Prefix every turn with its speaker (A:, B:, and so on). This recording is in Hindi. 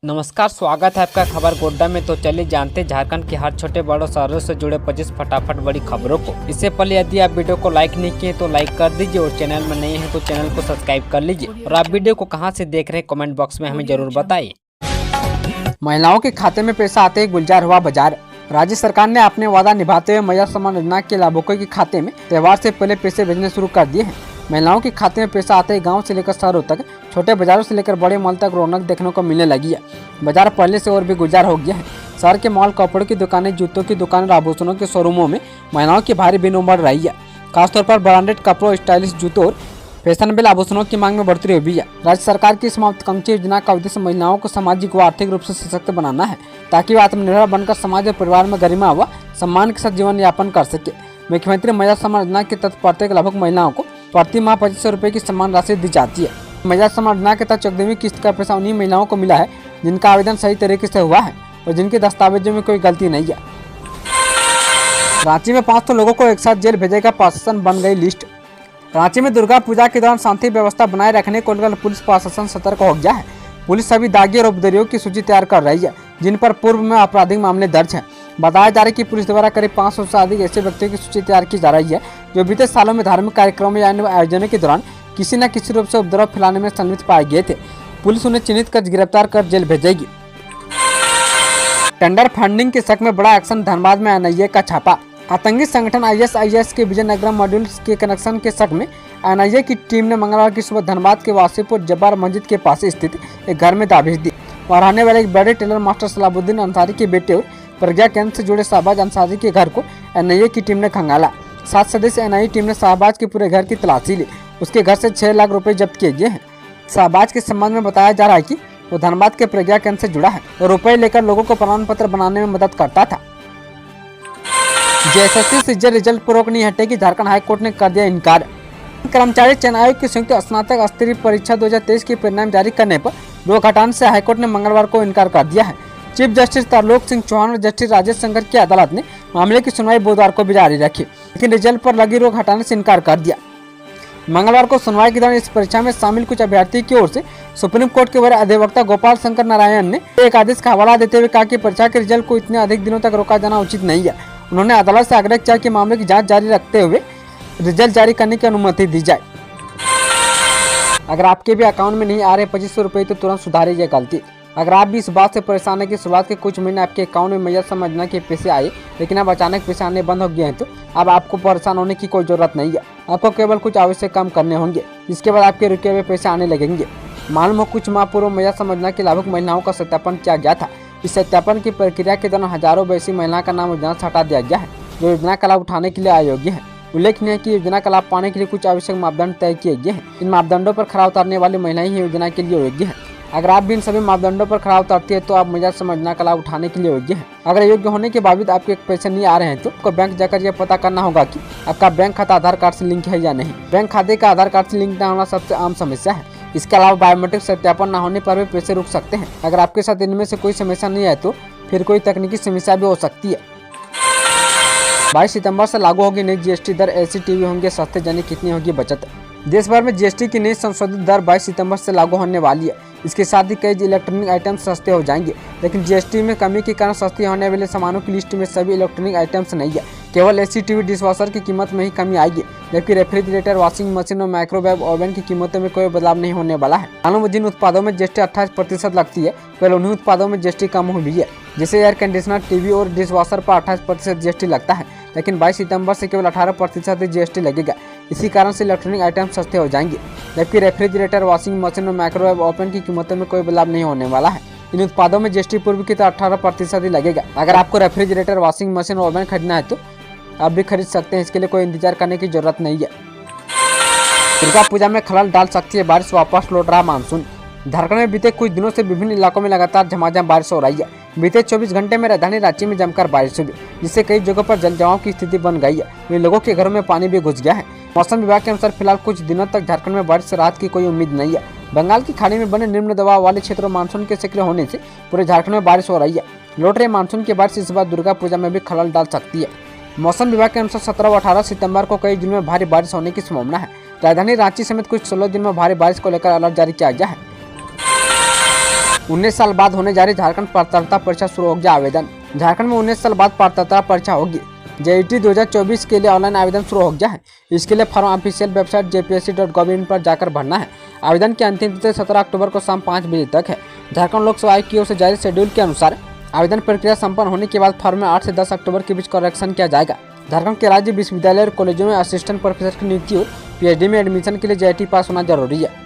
A: नमस्कार, स्वागत है आपका खबर गोड्डा में। तो चलिए जानते हैं झारखंड के हर छोटे बड़ों शहरों से जुड़े 25 फटाफट बड़ी खबरों को। इससे पहले यदि आप वीडियो को लाइक नहीं किए तो लाइक कर दीजिए और चैनल में नए हैं तो चैनल को सब्सक्राइब कर लीजिए। और आप वीडियो को कहां से देख रहे हैं कमेंट बॉक्स में हमें जरूर बताइए।
B: महिलाओं के खाते में पैसा आते ही गुलजार हुआ बाजार। राज्य सरकार ने अपने वादा निभाते हुए महिला सम्मान योजना के लाभुकों के खाते में त्योहार से पहले पैसे भेजने शुरू कर दिए हैं। महिलाओं के खाते में पैसा आते ही गांव से लेकर शहरों तक, छोटे बाजारों से लेकर बड़े मॉल तक रौनक देखने को मिलने लगी है। बाजार पहले से और भी गुलजार हो गया है। शहर के मॉल, कपड़ों की दुकानें, जूतों की दुकान और आभूषणों के शोरूमों में महिलाओं की भारी भीड़ उमड़ रही है। खासतौर पर ब्रांडेड कपड़ों, स्टाइलिश जूतों और फैशनेबल आभूषणों की मांग में बढ़ोतरी हुई है। राज्य सरकार की इस महत्वाकांक्षी योजना का उद्देश्य महिलाओं को सामाजिक व आर्थिक रूप से सशक्त बनाना है, ताकि वे आत्मनिर्भर बनकर समाज और परिवार में गरिमा व सम्मान के साथ जीवन यापन कर सके। मुख्यमंत्री महिला सम्मान योजना के तहत प्रत्येक लाभुक महिलाओं को प्रति माह 2500 रुपये की सम्मान राशि दी जाती है। महिला सम्मान योजना के तहत 14वीं किस्त का पैसा उन्हीं महिलाओं को मिला है जिनका आवेदन सही तरीके से हुआ है और जिनके दस्तावेजों में कोई गलती नहीं है। रांची में 500 लोगों को एक साथ जेल भेजेगा प्रशासन, बन गई लिस्ट। रांची में दुर्गा पूजा के दौरान शांति व्यवस्था बनाए रखने को लेकर पुलिस प्रशासन सतर्क हो गया है। पुलिस सभी दागी और उपद्रवियों की सूची तैयार कर रही है जिन पर पूर्व में आपराधिक मामले दर्ज हैं। बताया जा रहा है कि पुलिस द्वारा करीब 500 से अधिक ऐसे व्यक्तियों की सूची तैयार की जा रही है जो बीते सालों में धार्मिक कार्यक्रमों या अन्य आयोजनों के दौरान किसी न किसी रूप से उपद्रव फैलाने में संलिप्त पाए गए थे। पुलिस उन्हें चिन्हित कर गिरफ्तार कर जेल भेजेगी। टेंडर फंडिंग के शक में बड़ा एक्शन, धनबाद में एनआईए का छापा। आतंकी संगठन आईएसआईएस के विजयनगरम मॉड्यूल के कनेक्शन के शक में एनआईए की टीम ने मंगलवार की सुबह धनबाद के वासीपुर जब्बार मस्जिद के पास स्थित एक घर में दबिश दी और रहने वाले एक बड़े टेलर मास्टर सलाबुद्दीन अंसारी के बेटे और प्रज्ञा केंद्र से जुड़े शाहबाज अंसारी के घर को एनआईए की टीम ने खंगाला। 7 सदस्य एनआईए टीम ने शाहबाज के पूरे घर की तलाशी ली। उसके घर से 6 लाख रुपए जब्त किए गए हैं। शाहबाज के संबंध में बताया जा रहा है कि वो धनबाद के प्रज्ञा केंद्र से जुड़ा है और रुपए लेकर लोगों को प्रमाण पत्र बनाने में मदद करता था। जेएसएससी से रिजल्ट पर रोक नहीं हटेगी, झारखंड हाईकोर्ट ने कर दिया इनकार। कर्मचारी चयन आयोग की संयुक्त स्नातक स्तरीय परीक्षा 2023 के परिणाम जारी करने पर रोक हटाने से हाईकोर्ट ने मंगलवार को इनकार कर दिया है। चीफ जस्टिस तरलोक सिंह चौहान और जस्टिस राजेश शंकर की अदालत ने मामले की सुनवाई बुधवार को भी जारी रखी, लेकिन रिजल्ट पर लगी रोक हटाने से इनकार कर दिया। मंगलवार को सुनवाई के दौरान इस परीक्षा में शामिल कुछ अभ्यर्थियों की ओर से सुप्रीम कोर्ट के वरीय अधिवक्ता गोपाल शंकर नारायण ने एक आदेश का हवाला देते हुए कहा कि परीक्षा के रिजल्ट को इतने अधिक दिनों तक रोका जाना उचित नहीं है। उन्होंने अदालत से आग्रह किया कि मामले की जांच जारी रखते हुए रिजल्ट जारी करने की अनुमति दी जाए। अगर आपके भी अकाउंट में नहीं आ रहे 2500 रुपये तो तुरंत सुधारिए ये गलती। अगर आप भी इस बात से परेशान है कि शुरुआत के कुछ महीने आपके अकाउंट में महिला सम्मान योजना के पैसे आए लेकिन अब अचानक पैसे आने बंद हो गए हैं, तो अब आपको परेशान होने की कोई जरूरत नहीं है। आपको केवल कुछ आवश्यक काम करने होंगे, जिसके बाद आपके रुके हुए पैसे आने लगेंगे। मालूम हो कुछ माह पूर्व महिला सम्मान योजना के लाभुक महिलाओं का सत्यापन किया गया था। इस सत्यापन की प्रक्रिया के दौरान हजारों वैसी महिलाओं का नाम योजना से हटा दिया गया है जो योजना का लाभ उठाने के लिए अयोग्य है। उल्लेखनीय है कि योजना का लाभ पाने के लिए कुछ आवश्यक मापदंड तय किए गए हैं। इन मापदंडों पर खरा उतरने वाली महिलाएं ही योजना के लिए योग्य हैं। अगर आप भी इन सभी मापदंडों पर खरा उतरती है तो आप महिला सम्मान योजना का लाभ उठाने के लिए योग्य हैं। अगर योग्य होने के बावजूद आपके पैसे नहीं आ रहे हैं तो आपको बैंक जाकर यह पता करना होगा कि आपका बैंक खाता आधार कार्ड से लिंक है या नहीं। बैंक खाते का आधार कार्ड से लिंक न होना सबसे आम समस्या है। इसके अलावा बायोमेट्रिक सत्यापन न होने पर भी पैसे रुक सकते हैं। अगर आपके साथ इनमें से कोई समस्या नहीं है तो फिर कोई तकनीकी समस्या भी हो सकती है। 22 सितंबर से लागू होगी नई जीएसटी दर, ऐसी टीवी होंगे सस्ते, जानिए कितनी होगी बचत। देश भर में जीएसटी की नई संशोधित दर 22 सितंबर से लागू होने वाली है। इसके साथ ही कई इलेक्ट्रॉनिक आइटम्स सस्ते हो जाएंगे, लेकिन जीएसटी में कमी के कारण सस्ती होने वाले सामानों की लिस्ट में सभी इलेक्ट्रॉनिक आइटम्स नहीं है। केवल एसी टीवी, डिशवॉशर की कीमत में ही कमी आएगी, जबकि रेफ्रिजरेटर, वॉशिंग मशीन और माइक्रोवेव ओवन की कीमतों में कोई बदलाव नहीं होने वाला है। मालूम जिन उत्पादों में जीएसटी 28% लगती है, केवल उन्हीं उत्पादों में जीएसटी कम हुई है। जैसे एयर कंडीशनर, टीवी और डिशवॉशर पर 28% जीएसटी लगता है, लेकिन 22 सितंबर से केवल 18% ही जीएसटी लगेगा। इसी कारण से इलेक्ट्रॉनिक आइटम सस्ते हो जाएंगे, जबकि रेफ्रिजरेटर, वॉशिंग मशीन और माइक्रोवेव ओवन की कीमतों में कोई बदलाव नहीं होने वाला है। इन उत्पादों में जीएसटी पूर्व की तरह 18% ही लगेगा। अगर आपको रेफ्रिजरेटर, वॉशिंग मशीन और ओवन खरीदना है तो आप भी खरीद सकते हैं, इसके लिए कोई इंतजार करने की जरूरत नहीं है। दुर्गा पूजा में खलल डाल सकती है बारिश, वापस लौट रहा मानसून। झारखंड में बीते कुछ दिनों से विभिन्न इलाकों में लगातार झमाझम बारिश हो रही है। बीते 24 घंटे में राजधानी रांची में जमकर बारिश हुई, जिससे कई जगहों पर जलजमाव की स्थिति बन गई है। वे लोगों के घरों में पानी भी घुस गया है। मौसम विभाग के अनुसार फिलहाल कुछ दिनों तक झारखंड में बारिश से राहत की कोई उम्मीद नहीं है। बंगाल की खाड़ी में बने निम्न दबाव वाले क्षेत्रों मानसून के सक्रिय होने से पूरे झारखंड में बारिश हो रही है। लौट रहे मानसून की बारिश इस बार दुर्गा पूजा में भी खलल डाल सकती है। मौसम विभाग के अनुसार 17 व 18 सितंबर को कई जिलों में भारी बारिश होने की संभावना है। राजधानी रांची समेत कुछ 16 दिन में भारी बारिश को लेकर अलर्ट जारी किया गया है। 19 साल बाद होने जा रही झारखंड पात्रता परीक्षा शुरू हो गया आवेदन। झारखंड में 19 साल बाद पात्रता परीक्षा होगी। JET 2024 के लिए ऑनलाइन आवेदन शुरू हो गया है। इसके लिए फॉर्म ऑफिशियल वेबसाइट jpsc.gov.in पर जाकर भरना है। आवेदन की अंतिम तिथि 17 अक्टूबर को शाम 5 बजे तक है। झारखंड लोकसेवा आयोग की ओर से जारी शेड्यूल के अनुसार आवेदन प्रक्रिया संपन्न होने के बाद फॉर्म में 8 से 10 अक्टूबर के बीच करेक्शन किया जाएगा। झारखंड के राज्य विश्वविद्यालय और कॉलेजों में असिस्टेंट प्रोफेसर की नियुक्ति और PhD में एडमिशन के लिए JET पास होना जरूरी है।